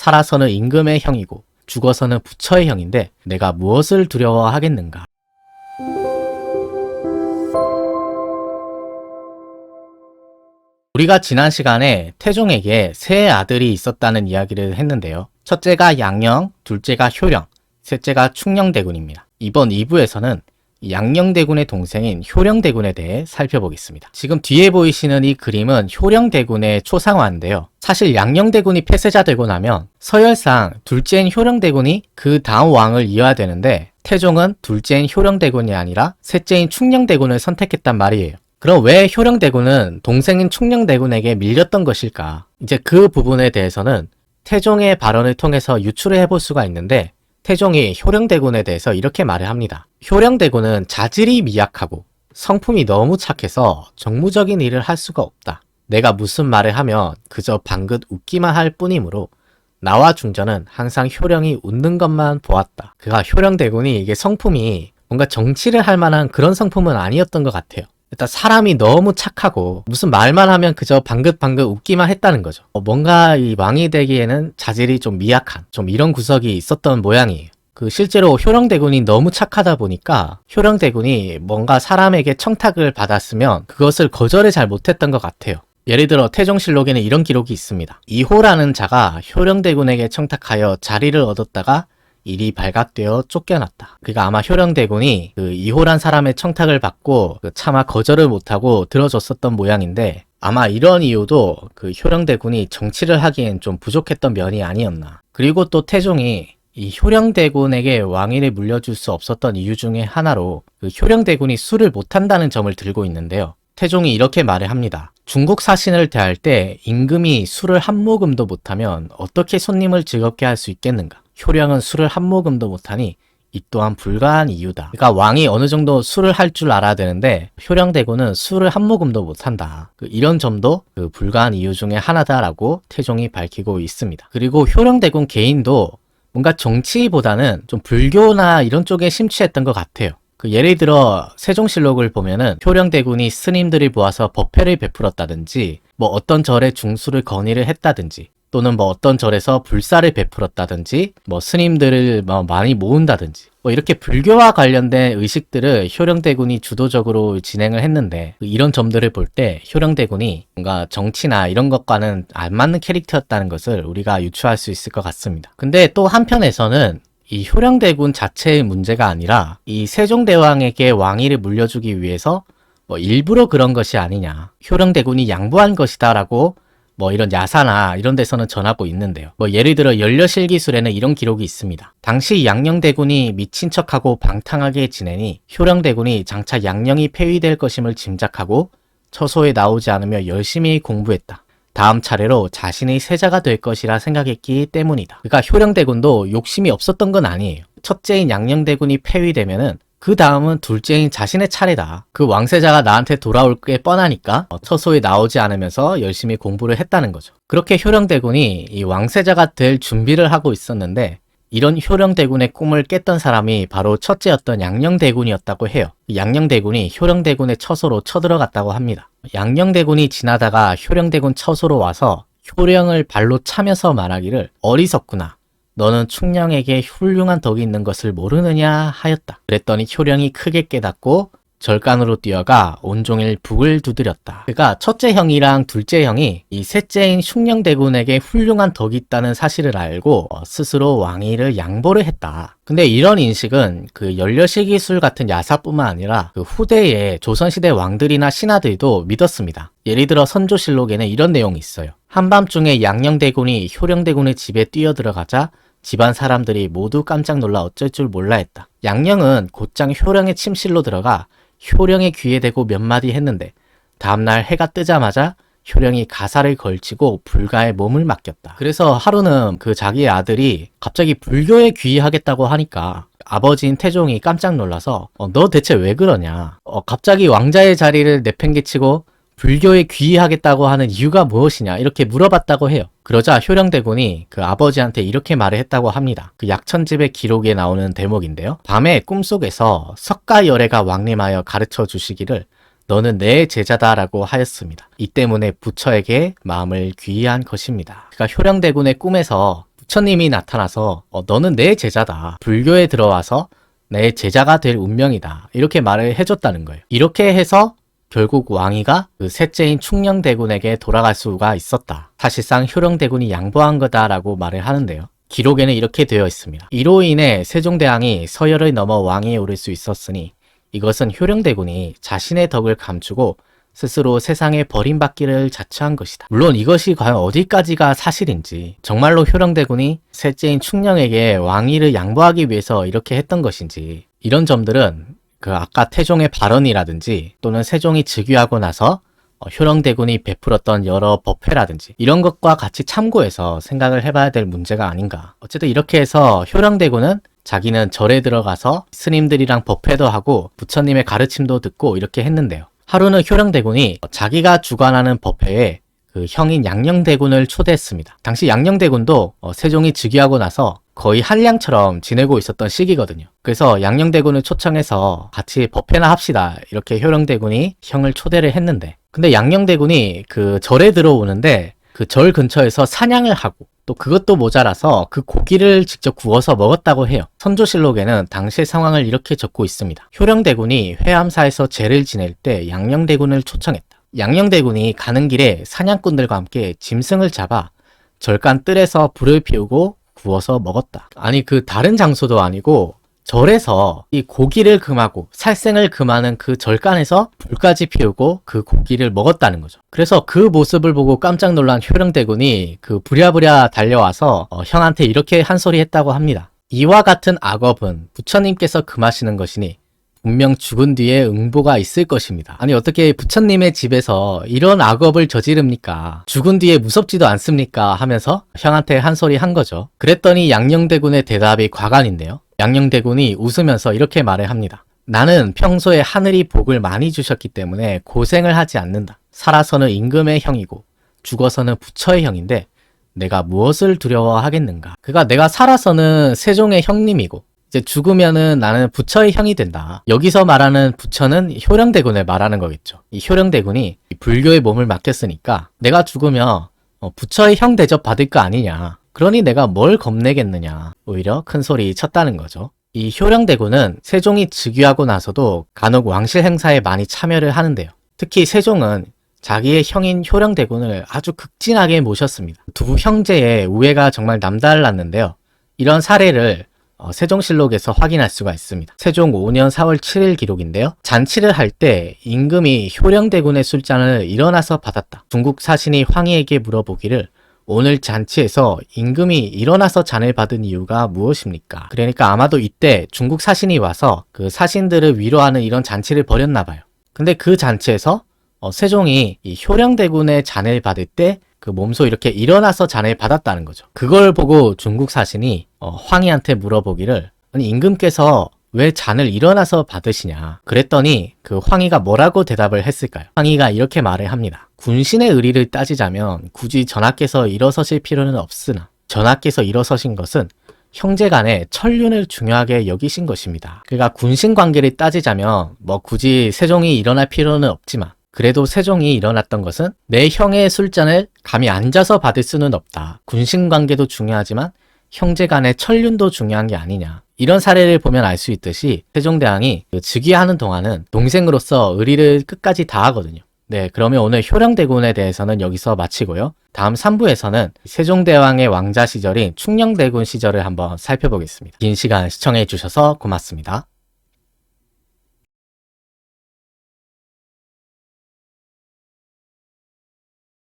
살아서는 임금의 형이고 죽어서는 부처의 형인데 내가 무엇을 두려워하겠는가. 우리가 지난 시간에 태종에게 세 아들이 있었다는 이야기를 했는데요. 첫째가 양령, 둘째가 효령, 셋째가 충녕대군입니다. 이번 2부에서는 양녕대군의 동생인 효령대군에 대해 살펴보겠습니다. 지금 뒤에 보이시는 이 그림은 효령대군의 초상화인데요. 사실 양녕대군이 폐쇄자 되고 나면 서열상 둘째인 효령대군이 그 다음 왕을 이어야 되는데 태종은 둘째인 효령대군이 아니라 셋째인 충녕대군을 선택했단 말이에요. 그럼 왜 효령대군은 동생인 충녕대군에게 밀렸던 것일까? 이제 그 부분에 대해서는 태종의 발언을 통해서 유추를 해볼 수가 있는데 태종이 효령대군에 대해서 이렇게 말을 합니다. 효령대군은 자질이 미약하고 성품이 너무 착해서 정무적인 일을 할 수가 없다. 내가 무슨 말을 하면 그저 방긋 웃기만 할 뿐이므로 나와 중전은 항상 효령이 웃는 것만 보았다. 그가 효령대군이 이게 성품이 뭔가 정치를 할 만한 그런 성품은 아니었던 것 같아요. 일단 사람이 너무 착하고 무슨 말만 하면 그저 방긋방긋 웃기만 했다는 거죠. 뭔가 이 왕이 되기에는 자질이 좀 미약한 좀 이런 구석이 있었던 모양이에요. 실제로 효령대군이 너무 착하다 보니까 효령대군이 뭔가 사람에게 청탁을 받았으면 그것을 거절을 잘 못했던 것 같아요. 예를 들어 태종실록에는 이런 기록이 있습니다. 이호라는 자가 효령대군에게 청탁하여 자리를 얻었다가 일이 발각되어 쫓겨났다. 그러니까 아마 효령대군이 이호란 사람의 청탁을 받고 차마 거절을 못하고 들어줬었던 모양인데 아마 이런 이유도 효령대군이 정치를 하기엔 좀 부족했던 면이 아니었나. 그리고 또 태종이 이 효령대군에게 왕위를 물려줄 수 없었던 이유 중에 하나로 효령대군이 술을 못한다는 점을 들고 있는데요. 태종이 이렇게 말을 합니다. 중국 사신을 대할 때 임금이 술을 한 모금도 못하면 어떻게 손님을 즐겁게 할 수 있겠는가? 효령은 술을 한 모금도 못하니 이 또한 불가한 이유다. 그러니까 왕이 어느 정도 술을 할 줄 알아야 되는데 효령대군은 술을 한 모금도 못한다. 이런 점도 불가한 이유 중에 하나다라고 태종이 밝히고 있습니다. 그리고 효령대군 개인도 뭔가 정치보다는 좀 불교나 이런 쪽에 심취했던 것 같아요. 예를 들어 세종실록을 보면은 효령대군이 스님들을 모아서 법회를 베풀었다든지 어떤 절에 중수를 건의를 했다든지 또는 어떤 절에서 불사를 베풀었다든지 스님들을 많이 모은다든지 이렇게 불교와 관련된 의식들을 효령대군이 주도적으로 진행을 했는데 이런 점들을 볼 때 효령대군이 뭔가 정치나 이런 것과는 안 맞는 캐릭터였다는 것을 우리가 유추할 수 있을 것 같습니다. 근데 또 한편에서는 이 효령대군 자체의 문제가 아니라 이 세종대왕에게 왕위를 물려주기 위해서 일부러 그런 것이 아니냐, 효령대군이 양보한 것이다 라고 이런 야사나 이런 데서는 전하고 있는데요. 예를 들어 연려실기술에는 이런 기록이 있습니다. 당시 양녕대군이 미친 척하고 방탕하게 지내니 효령대군이 장차 양녕이 폐위될 것임을 짐작하고 처소에 나오지 않으며 열심히 공부했다. 다음 차례로 자신의 세자가 될 것이라 생각했기 때문이다. 그러니까 효령대군도 욕심이 없었던 건 아니에요. 첫째인 양녕대군이 폐위되면은 그 다음은 둘째인 자신의 차례다. 그 왕세자가 나한테 돌아올 게 뻔하니까 처소에 나오지 않으면서 열심히 공부를 했다는 거죠. 그렇게 효령대군이 이 왕세자가 될 준비를 하고 있었는데 이런 효령대군의 꿈을 깼던 사람이 바로 첫째였던 양녕대군이었다고 해요. 양녕대군이 효령대군의 처소로 쳐들어갔다고 합니다. 양녕대군이 지나다가 효령대군 처소로 와서 효령을 발로 차면서 말하기를 어리석구나. 너는 충령에게 훌륭한 덕이 있는 것을 모르느냐 하였다. 그랬더니 효령이 크게 깨닫고 절간으로 뛰어가 온종일 북을 두드렸다. 그러니까 첫째 형이랑 둘째 형이 이 셋째인 충녕대군에게 훌륭한 덕이 있다는 사실을 알고 스스로 왕위를 양보를 했다. 근데 이런 인식은 연려실기술 같은 야사뿐만 아니라 후대의 조선시대 왕들이나 신하들도 믿었습니다. 예를 들어 선조실록에는 이런 내용이 있어요. 한밤중에 양녕대군이 효령대군의 집에 뛰어들어가자 집안 사람들이 모두 깜짝 놀라 어쩔 줄 몰라 했다. 양녕은 곧장 효령의 침실로 들어가 효령의 귀에 대고 몇 마디 했는데 다음날 해가 뜨자마자 효령이 가사를 걸치고 불가에 몸을 맡겼다. 그래서 하루는 자기의 아들이 갑자기 불교에 귀의하겠다고 하니까 아버지인 태종이 깜짝 놀라서 너 대체 왜 그러냐? 갑자기 왕자의 자리를 내팽개치고 불교에 귀의하겠다고 하는 이유가 무엇이냐 이렇게 물어봤다고 해요. 그러자 효령대군이 아버지한테 이렇게 말을 했다고 합니다. 약천집의 기록에 나오는 대목인데요. 밤에 꿈속에서 석가열애가 왕림하여 가르쳐 주시기를 너는 내 제자다라고 하였습니다. 이 때문에 부처에게 마음을 귀의한 것입니다. 효령대군의 꿈에서 부처님이 나타나서 너는 내 제자다. 불교에 들어와서 내 제자가 될 운명이다. 이렇게 말을 해줬다는 거예요. 이렇게 해서 결국 왕위가 그 셋째인 충녕대군에게 돌아갈 수가 있었다. 사실상 효령대군이 양보한 거다라고 말을 하는데요. 기록에는 이렇게 되어 있습니다. 이로 인해 세종대왕이 서열을 넘어 왕위에 오를 수 있었으니 이것은 효령대군이 자신의 덕을 감추고 스스로 세상에 버림받기를 자처한 것이다. 물론 이것이 과연 어디까지가 사실인지, 정말로 효령대군이 셋째인 충녕에게 왕위를 양보하기 위해서 이렇게 했던 것인지, 이런 점들은 그 아까 태종의 발언이라든지 또는 세종이 즉위하고 나서 효령대군이 베풀었던 여러 법회라든지 이런 것과 같이 참고해서 생각을 해봐야 될 문제가 아닌가. 어쨌든 이렇게 해서 효령대군은 자기는 절에 들어가서 스님들이랑 법회도 하고 부처님의 가르침도 듣고 이렇게 했는데요. 하루는 효령대군이 자기가 주관하는 법회에 그 형인 양녕대군을 초대했습니다. 당시 양녕대군도 세종이 즉위하고 나서 거의 한량처럼 지내고 있었던 시기거든요. 그래서 양녕대군을 초청해서 같이 법회나 합시다. 이렇게 효령대군이 형을 초대를 했는데, 근데 양녕대군이 그 절에 들어오는데 그 절 근처에서 사냥을 하고 또 그것도 모자라서 그 고기를 직접 구워서 먹었다고 해요. 선조실록에는 당시의 상황을 이렇게 적고 있습니다. 효령대군이 회암사에서 제를 지낼 때 양녕대군을 초청했다. 양녕대군이 가는 길에 사냥꾼들과 함께 짐승을 잡아 절간 뜰에서 불을 피우고 구워서 먹었다. 아니 그 다른 장소도 아니고 절에서 이 고기를 금하고 살생을 금하는 그 절간에서 불까지 피우고 그 고기를 먹었다는 거죠. 그래서 그 모습을 보고 깜짝 놀란 효령대군이 그 부랴부랴 달려와서 형한테 이렇게 한 소리 했다고 합니다. 이와 같은 악업은 부처님께서 금하시는 것이니 분명 죽은 뒤에 응보가 있을 것입니다. 아니 어떻게 부처님의 집에서 이런 악업을 저지릅니까? 죽은 뒤에 무섭지도 않습니까? 하면서 형한테 한 소리 한 거죠. 그랬더니 양녕대군의 대답이 과간인데요. 양녕대군이 웃으면서 이렇게 말을 합니다. 나는 평소에 하늘이 복을 많이 주셨기 때문에 고생을 하지 않는다. 살아서는 임금의 형이고 죽어서는 부처의 형인데 내가 무엇을 두려워하겠는가. 그러니까 내가 살아서는 세종의 형님이고 이제 죽으면은 나는 부처의 형이 된다. 여기서 말하는 부처는 효령대군을 말하는 거겠죠. 이 효령대군이 불교의 몸을 맡겼으니까 내가 죽으면 부처의 형 대접 받을 거 아니냐. 그러니 내가 뭘 겁내겠느냐. 오히려 큰 소리 쳤다는 거죠. 이 효령대군은 세종이 즉위하고 나서도 간혹 왕실 행사에 많이 참여를 하는데요. 특히 세종은 자기의 형인 효령대군을 아주 극진하게 모셨습니다. 두 형제의 우애가 정말 남달랐는데요. 이런 사례를 세종실록에서 확인할 수가 있습니다. 세종 5년 4월 7일 기록인데요. 잔치를 할 때 임금이 효령대군의 술잔을 일어나서 받았다. 중국 사신이 황희에게 물어보기를 오늘 잔치에서 임금이 일어나서 잔을 받은 이유가 무엇입니까? 그러니까 아마도 이때 중국 사신이 와서 그 사신들을 위로하는 이런 잔치를 벌였나 봐요. 근데 그 잔치에서 세종이 이 효령대군의 잔을 받을 때 그 몸소 이렇게 일어나서 잔을 받았다는 거죠. 그걸 보고 중국 사신이 황희한테 물어보기를 아니 임금께서 왜 잔을 일어나서 받으시냐. 그랬더니 그 황희가 뭐라고 대답을 했을까요? 황희가 이렇게 말을 합니다. 군신의 의리를 따지자면 굳이 전하께서 일어서실 필요는 없으나 전하께서 일어서신 것은 형제간의 천륜을 중요하게 여기신 것입니다. 그러니까 군신 관계를 따지자면 뭐 굳이 세종이 일어날 필요는 없지만 그래도 세종이 일어났던 것은 내 형의 술잔을 감히 앉아서 받을 수는 없다. 군신 관계도 중요하지만 형제 간의 천륜도 중요한 게 아니냐. 이런 사례를 보면 알 수 있듯이 세종대왕이 즉위하는 동안은 동생으로서 의리를 끝까지 다하거든요. 네, 그러면 오늘 효령대군에 대해서는 여기서 마치고요. 다음 3부에서는 세종대왕의 왕자 시절인 충녕대군 시절을 한번 살펴보겠습니다. 긴 시간 시청해 주셔서 고맙습니다.